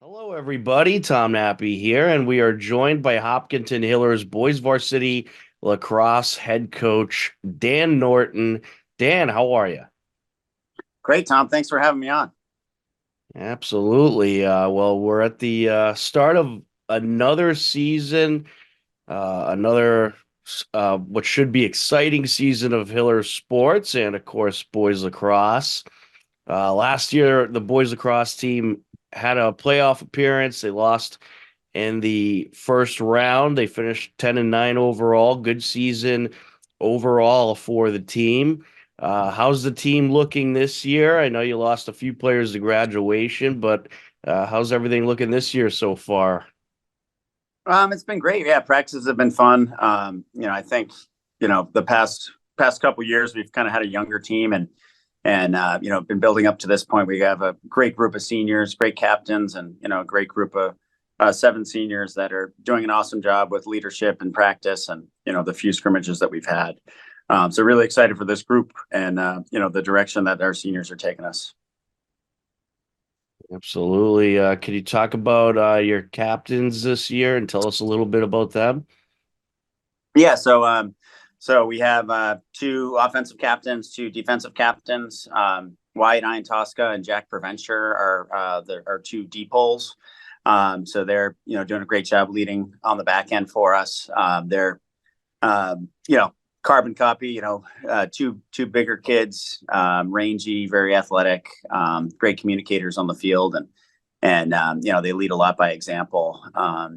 Hello, everybody. Tom Nappy here, and we are joined by Hopkinton Hillers boys varsity lacrosse head coach Dan Norton. Dan, how are you? Great, Tom. Thanks for having me on. Absolutely. Well, we're at the start of another season, another what should be exciting season of Hillers sports, and of course, boys lacrosse. Last year, the boys lacrosse team had a playoff appearance. They lost in the first round. They finished 10-9 overall. Good season overall for the team. How's the team looking this year? I know you lost a few players to graduation, but how's everything looking this year so far? It's been great. Yeah, practices have been fun. I think the past couple years we've kind of had a younger team and been building up to this point. We have a great group of seniors, great captains, and a great group of seven seniors that are doing an awesome job with leadership and practice, and the few scrimmages that we've had. So really excited for this group and the direction that our seniors are taking us. Absolutely. Can you talk about your captains this year and tell us a little bit about them? Yeah, so we have two offensive captains, two defensive captains. Wyatt Iantosca and Jack Preventure are two deep holes. So they're doing a great job leading on the back end for us. They're carbon copy. Two bigger kids, rangy, very athletic, great communicators on the field, and they lead a lot by example.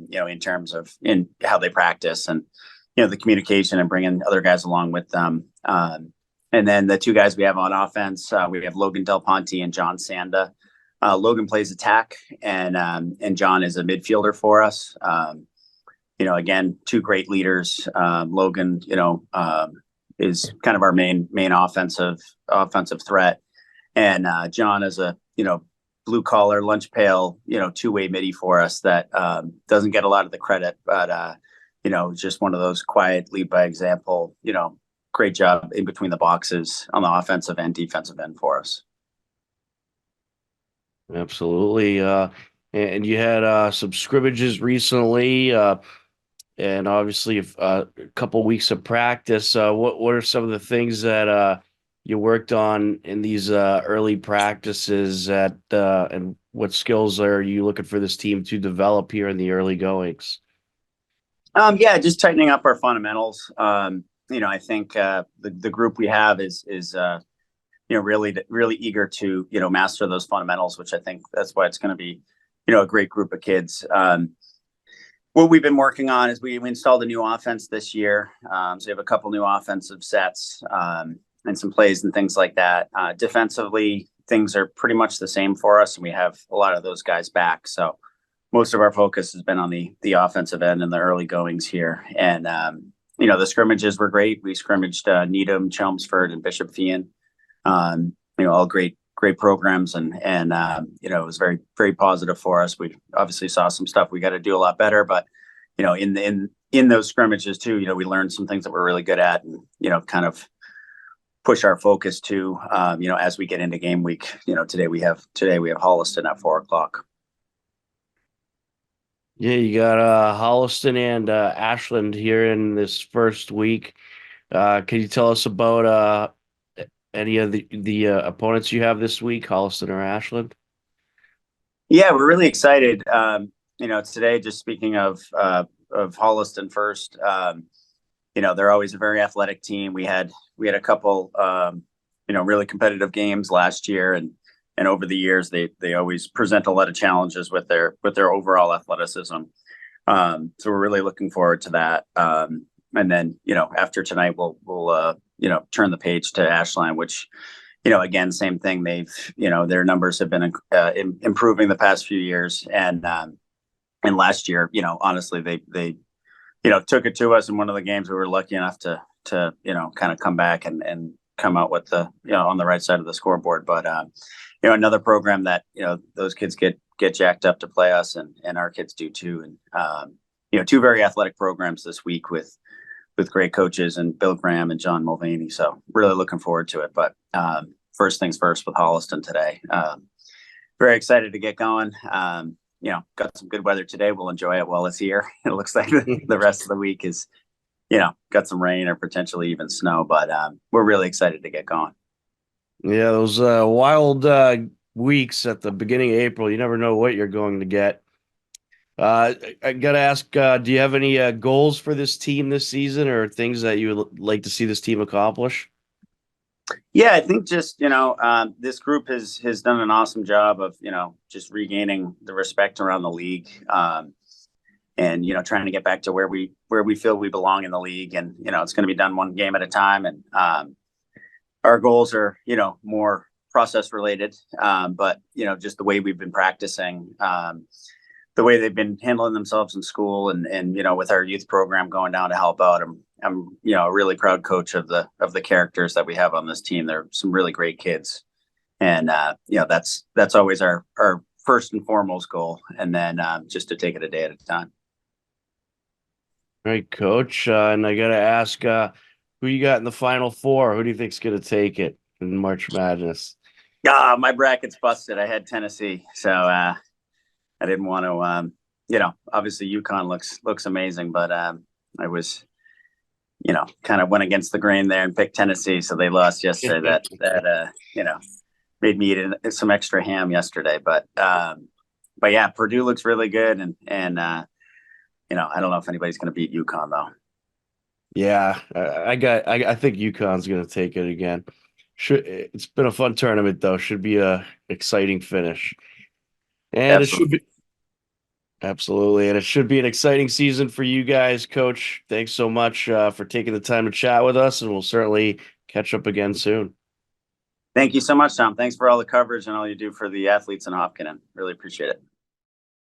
In terms of in how they practice and the communication and bringing other guys along with them. And then the two guys we have on offense, we have Logan Del Ponte and John Sanda. Logan plays attack, and John is a midfielder for us. Again, two great leaders. Logan, is kind of our main offensive threat, and John is a blue collar lunch pail, two-way midi for us that doesn't get a lot of the credit, but just one of those quiet lead by example, great job in between the boxes on the offensive and defensive end for us. Absolutely. And you had some scrimmages recently, and obviously a couple weeks of practice. What are some of the things that you worked on in these early practices and what skills are you looking for this team to develop here in the early Yeah, just tightening up our fundamentals. I think the group we have is really eager to master those fundamentals, which I think that's why it's going to be a great group of kids. What we've been working on is we installed a new offense this year, so we have a couple new offensive sets and some plays and things like that. Defensively, things are pretty much the same for us, and we have a lot of those guys back. So most of our focus has been on the offensive end and the early goings here. And the scrimmages were great. We scrimmaged Needham, Chelmsford, and Bishop Feion. All great programs, and it was very, very positive for us. We obviously saw some stuff we got to do a lot better, but in those scrimmages too, we learned some things that we're really good at, and kind of push our focus to as we get into game week. Today we have Holliston at 4 o'clock. Yeah, you got Holliston and Ashland here in this first week. Can you tell us about any of the opponents you have this week, Holliston or Ashland? Yeah, we're really excited. Today, just speaking of Holliston first, they're always a very athletic team. We had a couple really competitive games last year, and over the years they always present a lot of challenges with their overall athleticism. So we're really looking forward to that. And then after tonight we'll turn the page to Ashland, which again, same thing. They've their numbers have been improving the past few years, and last year honestly they took it to us in one of the games. We were lucky enough to kind of come back and come out with the on the right side of the scoreboard. But another program that those kids get jacked up to play us, and our kids do too. And two very athletic programs this week with great coaches, and Bill Graham and John Mulvaney. So really looking forward to it. But first things first with Holliston today. Very excited to get going. got some good weather today. We'll enjoy it while it's here. It looks like the rest of the week is, got some rain or potentially even snow, but we're really excited to get going. Yeah, those wild weeks at the beginning of April, you never know what you're going to get. I gotta ask, do you have any goals for this team this season or things that you would like to see this team accomplish? Yeah, I think just this group has done an awesome job of just regaining the respect around the league, and trying to get back to where we feel we belong in the league, and it's going to be done one game at a time, and our goals are more process related, but just the way we've been practicing. The way they've been handling themselves in school and with our youth program going down to help out. I'm a really proud coach of the characters that we have on this team. They're some really great kids, and that's always our first and foremost goal, and then just to take it a day at a time. All right, coach. And I gotta ask, who you got in the Final Four? Who do you think's gonna take it in March Madness? My bracket's busted. I had Tennessee, so I didn't want to. Obviously UConn looks amazing, but I was kind of went against the grain there and picked Tennessee, so they lost yesterday. That made me eat some extra ham yesterday, but yeah, Purdue looks really good, and I don't know if anybody's going to beat UConn though. Yeah, I think UConn's gonna take it again. It's been a fun tournament though. Should be a exciting finish. And it should Absolutely. be absolutely, and it should be an exciting season for you guys, Coach. Thanks so much for taking the time to chat with us, and we'll certainly catch up again soon. Thank you so much, Tom. Thanks for all the coverage and all you do for the athletes in Hopkinton. Really appreciate it.